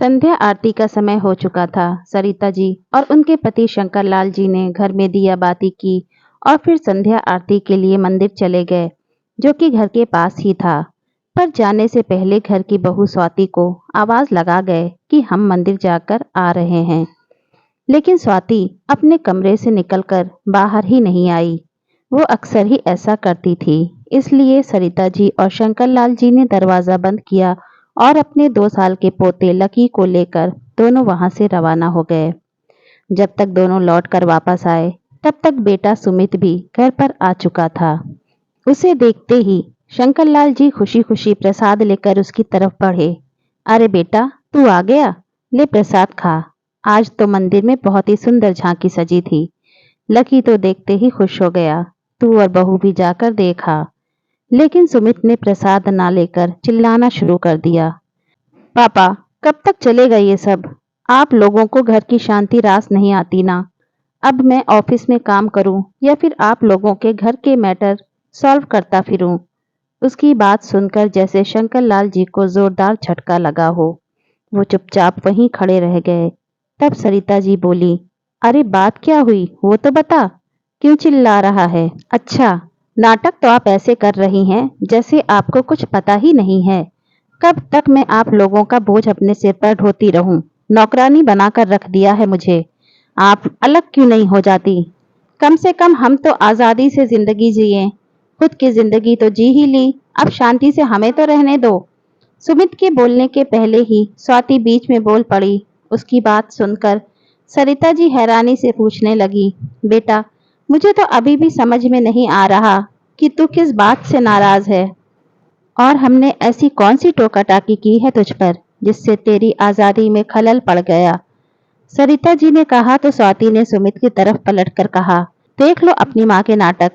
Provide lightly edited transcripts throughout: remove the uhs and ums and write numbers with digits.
संध्या आरती का समय हो चुका था। सरिता जी और उनके पति शंकर लाल जी ने घर में दिया बाती की और फिर संध्या आरती के लिए मंदिर चले गए, जो कि घर के पास ही था। पर जाने से पहले घर की बहू स्वाति को आवाज लगा गए कि हम मंदिर जाकर आ रहे हैं। लेकिन स्वाति अपने कमरे से निकलकर बाहर ही नहीं आई। वो अक्सर ही ऐसा करती थी। इसलिए सरिता जी और शंकर लाल जी ने दरवाजा बंद किया और अपने 2 साल के पोते लकी को लेकर दोनों वहां से रवाना हो गए। जब तक दोनों लौट कर वापस आए, तब तक बेटा सुमित भी घर पर आ चुका था। उसे देखते ही शंकर लाल जी खुशी खुशी प्रसाद लेकर उसकी तरफ बढ़े। अरे बेटा, तू आ गया, ले प्रसाद खा। आज तो मंदिर में बहुत ही सुंदर झांकी सजी थी। लकी तो देखते ही खुश हो गया। तू और बहू भी जाकर देखा। लेकिन सुमित ने प्रसाद ना लेकर चिल्लाना शुरू कर दिया। पापा, कब तक चलेगा ये सब? आप लोगों को घर की शांति रास नहीं आती ना? अब मैं ऑफिस में काम करूं या फिर आप लोगों के घर के मैटर सॉल्व करता फिरूं? उसकी बात सुनकर जैसे शंकर लाल जी को जोरदार झटका लगा हो। वो चुपचाप वहीं खड़े रह गए। तब सरिता जी बोली, अरे बात क्या हुई वो तो बता। क्यों चिल्ला रहा है? अच्छा, नाटक तो आप ऐसे कर रही हैं जैसे आपको कुछ पता ही नहीं है। कब तक मैं आप लोगों का बोझ अपने सिर पर ढोती रहूं? नौकरानी बनाकर रख दिया है मुझे। आप अलग क्यों नहीं हो जाती? कम से कम हम तो आजादी से जिंदगी जिए। खुद की जिंदगी तो जी ही ली, अब शांति से हमें तो रहने दो। सुमित के बोलने के पहले ही स्वाति बीच में बोल पड़ी। उसकी बात सुनकर सरिता जी हैरानी से पूछने लगी, बेटा, मुझे तो अभी भी समझ में नहीं आ रहा कि तू किस बात से नाराज है और हमने ऐसी कौन सी टोका टाकी की है तुझ पर जिससे तेरी आजादी में खलल पड़ गया। सरिता जी ने कहा तो स्वाति ने सुमित की तरफ पलटकर कहा, देख लो अपनी माँ के नाटक।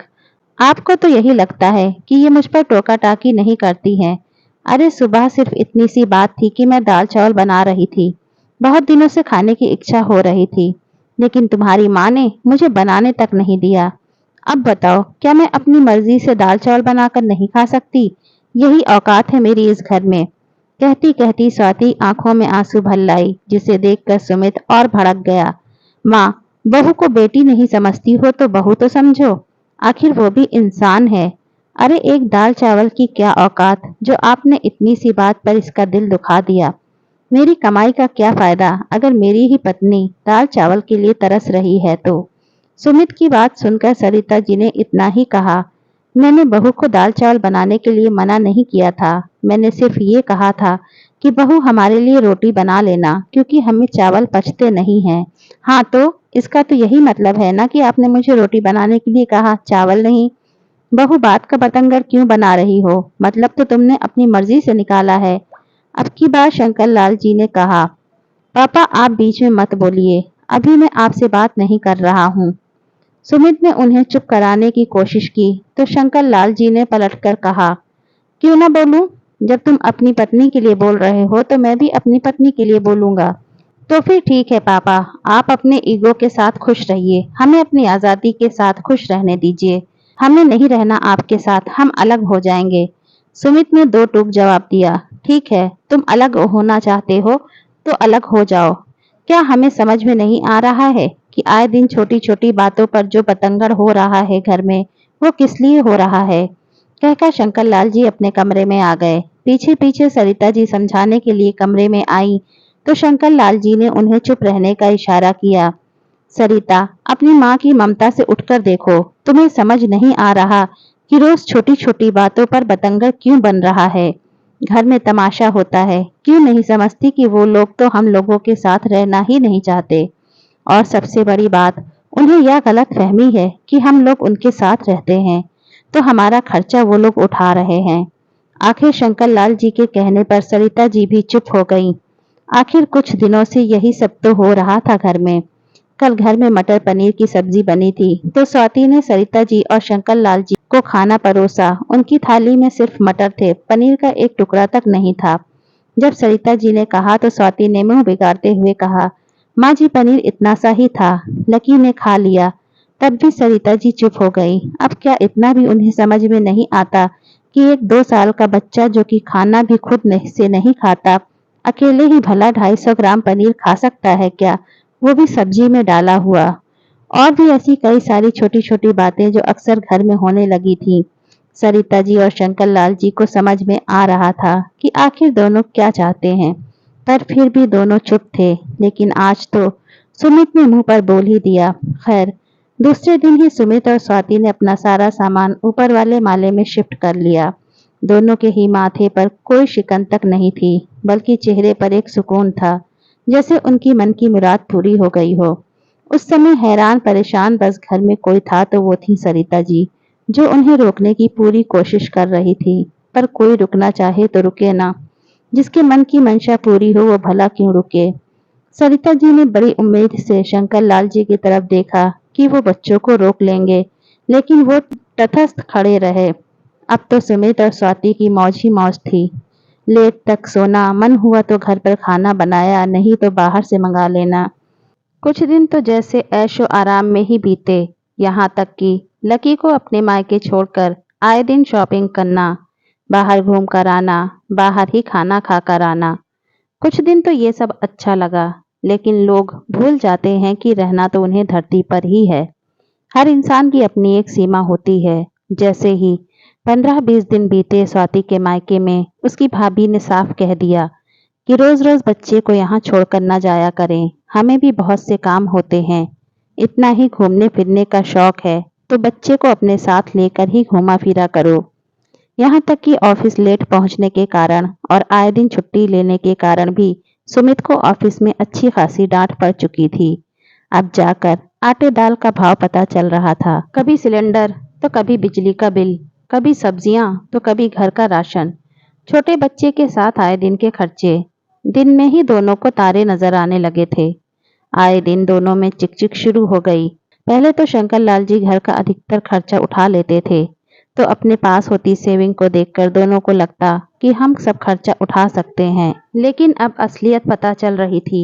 आपको तो यही लगता है कि ये मुझ पर टोका टाकी नहीं करती है। अरे सुबह सिर्फ इतनी सी बात थी कि मैं दाल चावल बना रही थी। बहुत दिनों से खाने की इच्छा हो रही थी, लेकिन तुम्हारी माँ ने मुझे बनाने तक नहीं दिया। अब बताओ, क्या मैं अपनी मर्जी से दाल चावल बनाकर नहीं खा सकती? यही औकात है मेरी इस घर में। कहती कहती स्वाति आंखों में आंसू भर लाई, जिसे देखकर सुमित और भड़क गया। माँ, बहू को बेटी नहीं समझती हो तो बहू तो समझो, आखिर वो भी इंसान है। अरे एक दाल चावल की क्या औकात जो आपने इतनी सी बात पर इसका दिल दुखा दिया। मेरी कमाई का क्या फायदा अगर मेरी ही पत्नी दाल चावल के लिए तरस रही है तो। सुमित की बात सुनकर सरिता जी ने इतना ही कहा, मैंने बहू को दाल चावल बनाने के लिए मना नहीं किया था। मैंने सिर्फ ये कहा था कि बहू हमारे लिए रोटी बना लेना, क्योंकि हमें चावल पचते नहीं हैं। हाँ तो इसका तो यही मतलब है ना कि आपने मुझे रोटी बनाने के लिए कहा, चावल नहीं। बहू बात का बतंगड़ क्यों बना रही हो? मतलब तो तुमने अपनी मर्जी से निकाला है। अब की बार शंकर लाल जी ने कहा, पापा आप बीच में मत बोलिए, अभी मैं आपसे बात नहीं कर रहा हूँ। सुमित ने उन्हें चुप कराने की कोशिश की तो शंकर लाल जी ने पलटकर कहा, क्यों ना बोलूं? जब तुम अपनी पत्नी के लिए बोल रहे हो तो मैं भी अपनी पत्नी के लिए बोलूंगा। तो फिर ठीक है पापा, आप अपने ईगो के साथ खुश रहिए, हमें अपनी आजादी के साथ खुश रहने दीजिए। हमें नहीं रहना आपके साथ, हम अलग हो जाएंगे। सुमित ने दो टूक जवाब दिया, ठीक है, तुम अलग होना चाहते हो तो अलग हो जाओ। क्या हमें समझ में नहीं आ रहा है कि आए दिन छोटी छोटी बातों पर जो बतंगड़ हो रहा है घर में, वो किस लिए हो रहा है? कहकर शंकर लाल जी अपने कमरे में आ गए। पीछे पीछे सरिता जी समझाने के लिए कमरे में आई तो शंकर लाल जी ने उन्हें चुप रहने का इशारा किया। सरिता, अपनी माँ की ममता से उठकर देखो, तुम्हें समझ नहीं आ रहा कि रोज छोटी छोटी बातों पर बतंगड़ क्यों बन रहा है? घर में तमाशा होता है, क्यों नहीं समझती कि वो लोग तो हम लोगों के साथ रहना ही नहीं चाहते। और सबसे बड़ी बात, उन्हें यह गलत फहमी है कि हम लोग उनके साथ रहते हैं तो हमारा खर्चा वो लोग उठा रहे हैं। आखिर शंकर लाल जी के कहने पर सरिता जी भी चुप हो गईं। आखिर कुछ दिनों से यही सब तो हो रहा था घर में। कल घर में मटर पनीर की सब्जी बनी थी तो स्वाति ने सरिता जी और शंकर लाल जी को खाना परोसा। उनकी थाली में सिर्फ मटर थे, पनीर का एक टुकड़ा तक नहीं था। जब सरिता जी ने कहा तो स्वाति ने मुंह बिगाड़ते हुए कहा, माँ जी पनीर इतना सा ही था, लकी ने खा लिया। तब भी सरिता जी चुप हो गई। अब क्या इतना भी उन्हें समझ में नहीं आता कि एक 2 साल का बच्चा जो कि खाना भी खुद से नहीं खाता, अकेले ही भला 250 ग्राम पनीर खा सकता है क्या, वो भी सब्जी में डाला हुआ। और भी ऐसी कई सारी छोटी छोटी बातें जो अक्सर घर में होने लगी थी। सरिता जी और शंकर लाल जी को समझ में आ रहा था कि आखिर दोनों क्या चाहते हैं, पर फिर भी दोनों चुप थे। लेकिन आज तो सुमित ने मुंह पर बोल ही दिया। खैर, दूसरे दिन ही सुमित और स्वाति ने अपना सारा सामान ऊपर वाले माले में शिफ्ट कर लिया। दोनों के ही माथे पर कोई शिकन तक नहीं थी, बल्कि चेहरे पर एक सुकून था, जैसे उनकी मन की मुराद पूरी हो गई हो। उस समय हैरान परेशान बस घर में कोई था तो वो थी सरिता जी, जो उन्हें रोकने की पूरी कोशिश कर रही थी। पर कोई रुकना चाहे तो रुके ना, जिसके मन की मंशा पूरी हो वो भला क्यों रुके। सरिता जी ने बड़ी उम्मीद से शंकर लाल जी की तरफ देखा कि वो बच्चों को रोक लेंगे, लेकिन वो तटस्थ खड़े रहे। अब तो सुमित और स्वाति की मौज ही मौज थी। लेट तक सोना, मन हुआ तो घर पर खाना बनाया, नहीं तो बाहर से मंगा लेना। कुछ दिन तो जैसे ऐशो आराम में ही बीते, यहाँ तक कि लकी को अपने मायके छोड़कर आए दिन शॉपिंग करना, बाहर घूम कर आना, बाहर ही खाना खा कर आना। कुछ दिन तो ये सब अच्छा लगा, लेकिन लोग भूल जाते हैं कि रहना तो उन्हें धरती पर ही है। हर इंसान की अपनी एक सीमा होती है। जैसे ही 15-20 दिन बीते स्वाति के मायके में, उसकी भाभी ने साफ कह दिया कि रोज रोज बच्चे को यहाँ छोड़कर न जाया करें, हमें भी बहुत से काम होते हैं। इतना ही घूमने फिरने का शौक है तो बच्चे को अपने साथ लेकर ही घुमा फिरा करो। यहाँ तक कि ऑफिस लेट पहुंचने के कारण और आए दिन छुट्टी लेने के कारण भी सुमित को ऑफिस में अच्छी खासी डांट पड़ चुकी थी। अब जाकर आटे दाल का भाव पता चल रहा था। कभी सिलेंडर तो कभी बिजली का बिल, कभी सब्जियां तो कभी घर का राशन, छोटे बच्चे के साथ आए दिन के खर्चे। दिन में ही दोनों को तारे नजर आने लगे थे। आए दिन दोनों में चिकचिक शुरू हो गई। पहले तो शंकर लाल जी घर का अधिकतर खर्चा उठा लेते थे, तो अपने पास होती सेविंग को देखकर दोनों को लगता कि हम सब खर्चा उठा सकते हैं। लेकिन अब असलियत पता चल रही थी।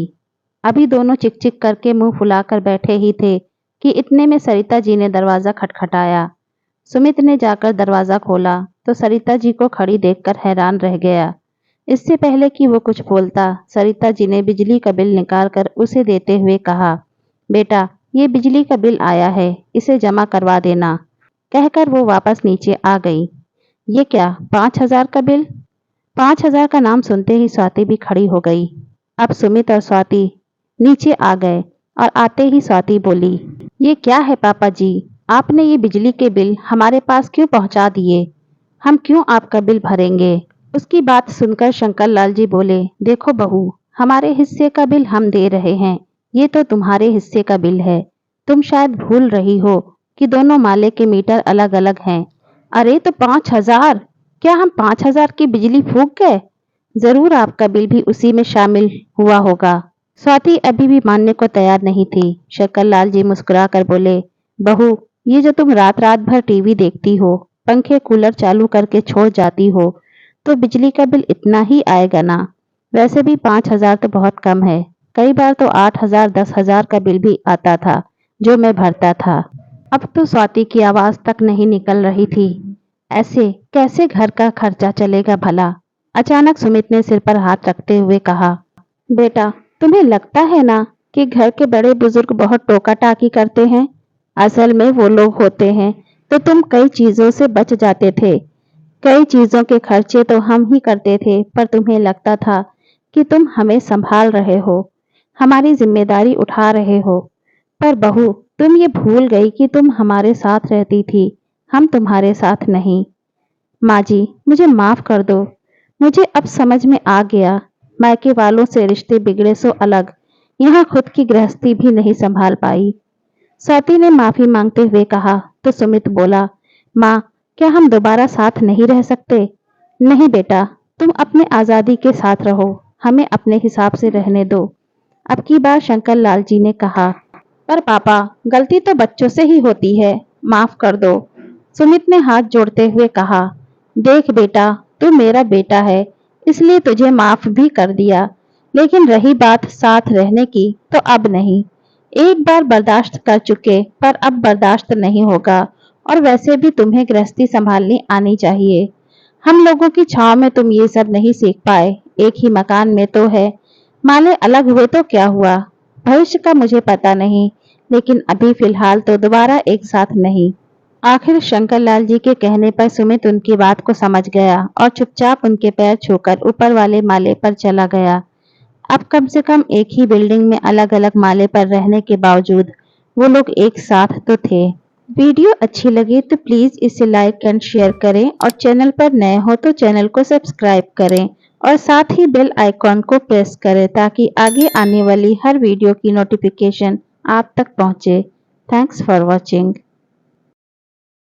अभी दोनों चिक चिक करके मुंह फुलाकर बैठे ही थे कि इतने में सरिता जी ने दरवाजा खटखटाया। सुमित ने जाकर दरवाजा खोला तो सरिता जी को खड़ी देखकर हैरान रह गया। इससे पहले कि वो कुछ बोलता, सरिता जी ने बिजली का बिल निकालकर उसे देते हुए कहा, बेटा ये बिजली का बिल आया है, इसे जमा करवा देना। कहकर वो वापस नीचे आ गई। ये क्या, 5,000 का बिल? 5,000 का नाम सुनते ही स्वाति भी खड़ी हो गई। अब सुमित और स्वाति नीचे आ गए और आते ही स्वाति बोली, ये क्या है पापा जी, आपने ये बिजली के बिल हमारे पास क्यों पहुंचा दिए? हम क्यों आपका बिल भरेंगे? उसकी बात सुनकर शंकर लाल जी बोले, देखो बहू, हमारे हिस्से का बिल हम दे रहे हैं, ये तो तुम्हारे हिस्से का बिल है। तुम शायद भूल रही हो कि दोनों माले के मीटर अलग अलग हैं। अरे तो 5,000, क्या हम 5,000 की बिजली फूंक गए? जरूर आपका बिल भी उसी में शामिल हुआ होगा। स्वाति अभी भी मानने को तैयार नहीं थी। शंकर लाल जी मुस्कुरा कर बोले, बहू, ये जो तुम रात रात भर टीवी देखती हो, पंखे कूलर चालू करके छोड़ जाती हो, तो बिजली का बिल इतना ही आएगा ना। वैसे भी 5,000 तो बहुत कम है। कई बार तो 8,000 10,000 का बिल भी आता था जो मैं भरता था। अब तो स्वाति की आवाज तक नहीं निकल रही थी। ऐसे कैसे घर का खर्चा चलेगा भला? अचानक सुमित ने सिर पर हाथ रखते हुए कहा, बेटा तुम्हें लगता है ना कि घर के बड़े बुजुर्ग बहुत टोका टाकी करते हैं? असल में वो लोग होते हैं तो तुम कई चीजों से बच जाते थे। कई चीजों के खर्चे तो हम ही करते थे, पर तुम्हें लगता था कि तुम हमें संभाल रहे हो, हमारी जिम्मेदारी उठा रहे हो। पर बहू, तुम ये भूल गई कि तुम हमारे साथ रहती थी, हम तुम्हारे साथ नहीं। माँ जी, मुझे माफ कर दो। मुझे अब समझ में आ गया, मायके वालों से रिश्ते बिगड़े सो अलग, यहाँ खुद की गृहस्थी भी नहीं संभाल पाई। स्वाति ने माफी मांगते हुए कहा तो सुमित बोला, माँ, क्या हम दोबारा साथ नहीं रह सकते? नहीं बेटा, तुम अपने आजादी के साथ रहो, हमें अपने हिसाब से रहने दो। अब की बार शंकर लाल जी ने कहा, पर पापा, गलती तो बच्चों से ही होती है, माफ कर दो। सुमित ने हाथ जोड़ते हुए कहा, देख बेटा, तू मेरा बेटा है, इसलिए तुझे माफ भी कर दिया, लेकिन रही बात साथ रहने की तो अब नहीं। एक बार बर्दाश्त कर चुके, पर अब बर्दाश्त नहीं होगा। और वैसे भी तुम्हें गृहस्थी संभालनी आनी चाहिए। हम लोगों की छांव में तुम ये सब नहीं सीख पाए, एक ही मकान में तो है, माले अलग हुए तो क्या हुआ? भविष्य का मुझे पता नहीं, लेकिन अभी फिलहाल तो दोबारा एक साथ नहीं। आखिर शंकरलाल जी के कहने पर सुमित उनकी बात को समझ गया और चुपचाप उनके पैर छूकर ऊपर वाले माले पर चला गया। अब कम से कम एक ही बिल्डिंग में अलग-अलग माले पर रहने के बावजूद वो लोग एक साथ तो थे। वीडियो अच्छी लगी तो प्लीज़ इसे लाइक एंड शेयर करें और चैनल पर नए हो तो चैनल को सब्सक्राइब करें और साथ ही बेल आइकॉन को प्रेस करें ताकि आगे आने वाली हर वीडियो की नोटिफिकेशन आप तक पहुंचे। Thanks for watching.